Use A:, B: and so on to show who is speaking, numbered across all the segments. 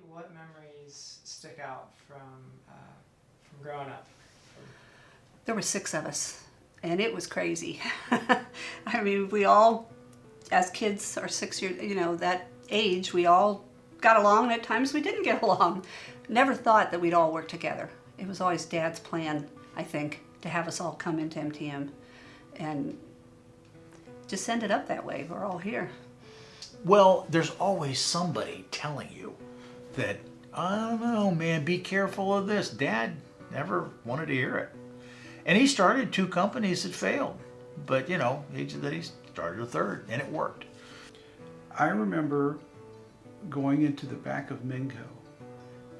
A: What memories stick out from growing up?
B: There were 6 of us, and it was crazy. I mean, we all, as kids, or 6 years, that age, we all got along, and at times we didn't get along. Never thought that we'd all work together. It was always Dad's plan, I think, to have us all come into MTM, and just ended up that way. We're all here.
C: Well, there's always somebody telling you that, I don't know, man, be careful of this. Dad never wanted to hear it. And he started 2 companies that failed. But, he started a 3rd, and it worked.
D: I remember going into the back of Minco,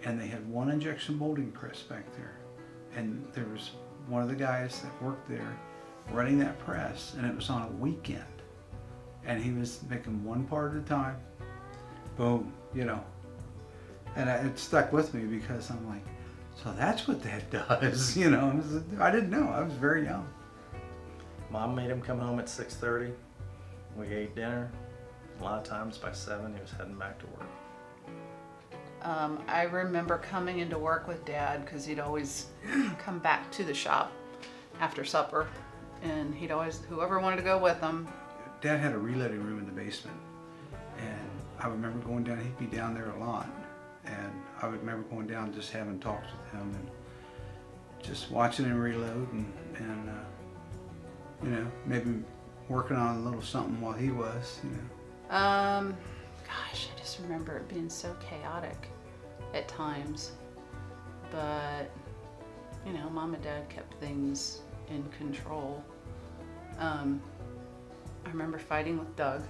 D: and they had 1 injection molding press back there. And there was one of the guys that worked there running that press, and it was on a weekend. And he was making 1 part at a time. Boom, And it stuck with me because I'm like, so that's what Dad does, I didn't know. I was very young.
E: Mom made him come home at 6:30. We ate dinner. A lot of times by 7 he was heading back to work.
F: I remember coming into work with Dad because he'd always come back to the shop after supper, and he'd always, whoever wanted to go with him.
D: Dad had a reloading room in the basement, and I remember going down, he'd be down there a lot, and I would remember going down just having talks with him and just watching him reload and maybe working on a little something while he was,
F: Gosh, I just remember it being so chaotic at times, but Mom and Dad kept things in control. I remember fighting with Doug.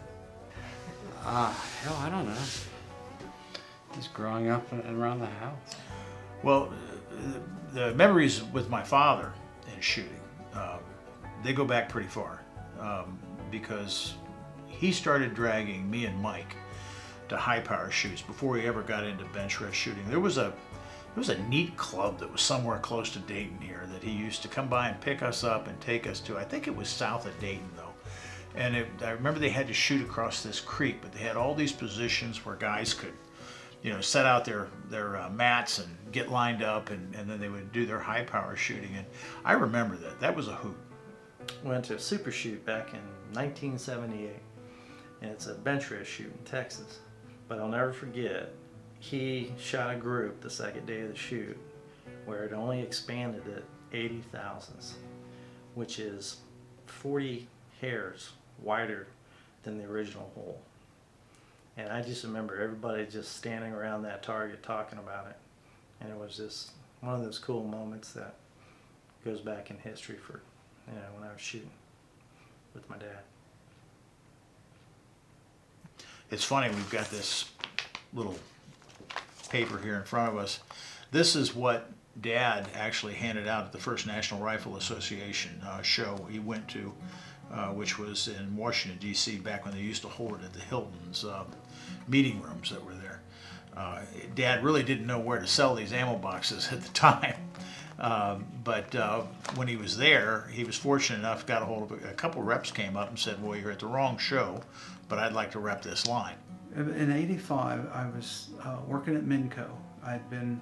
G: Hell, I don't know. Just growing up around the house.
C: Well, the memories with my father in shooting, they go back pretty far, because he started dragging me and Mike to high power shoots before he ever got into bench rest shooting. There was a neat club that was somewhere close to Dayton here that he used to come by and pick us up and take us to. I think it was south of Dayton though. And I remember they had to shoot across this creek, but they had all these positions where guys could, set out their mats and get lined up, and then they would do their high power shooting. And I remember that. That was a hoot.
E: Went to a super shoot back in 1978, and it's a bench rest shoot in Texas. But I'll never forget, he shot a group the second day of the shoot where it only expanded at 80 thousandths, which is 40 hairs wider than the original hole. And I just remember everybody just standing around that target talking about it. And it was just one of those cool moments that goes back in history for, when I was shooting with my dad.
C: It's funny, we've got this little paper here in front of us. This is what Dad actually handed out at the first National Rifle Association show he went to, which was in Washington, D.C. back when they used to hold it at the Hilton's meeting rooms that were there. Dad really didn't know where to sell these ammo boxes at the time. But when he was there, he was fortunate enough, got a hold of a couple reps came up and said, well, you're at the wrong show, but I'd like to rep this line.
D: In '85, I was working at Minco. I'd been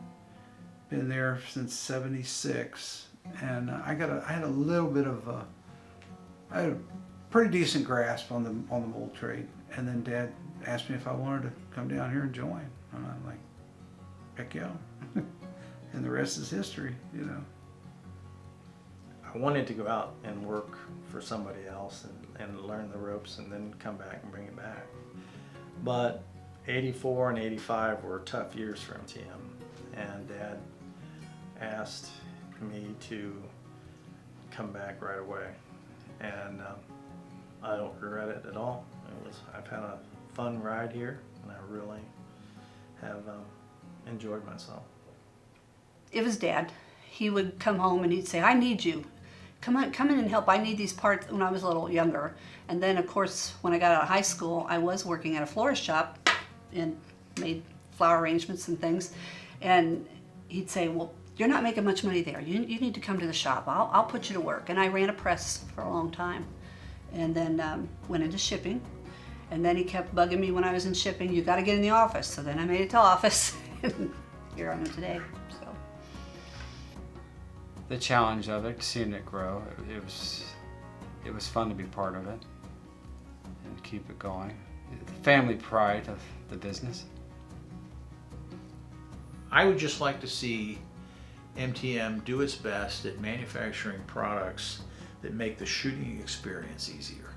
D: there since '76, and I had a little bit of I had a pretty decent grasp on the mold trade. And then Dad asked me if I wanted to come down here and join, and I'm like, heck yeah. And the rest is history,
E: I wanted to go out and work for somebody else and learn the ropes and then come back and bring it back. But 84 and 85 were tough years for MTM, and Dad asked me to come back right away. And I don't regret it at all. I've had a fun ride here, and I really have enjoyed myself.
B: It was Dad. He would come home and he'd say, I need you. Come in and help. I need these parts, when I was a little younger. And then, of course, when I got out of high school, I was working at a florist shop and made flower arrangements and things. And he'd say, well, you're not making much money there. You need to come to the shop. I'll put you to work. And I ran a press for a long time. And then went into shipping. And then he kept bugging me when I was in shipping, you gotta get in the office. So then I made it to office, and here I am today, so.
G: The challenge of it, seeing it grow, it was fun to be part of it and keep it going. The family pride of the business.
C: I would just like to see MTM do its best at manufacturing products that make the shooting experience easier.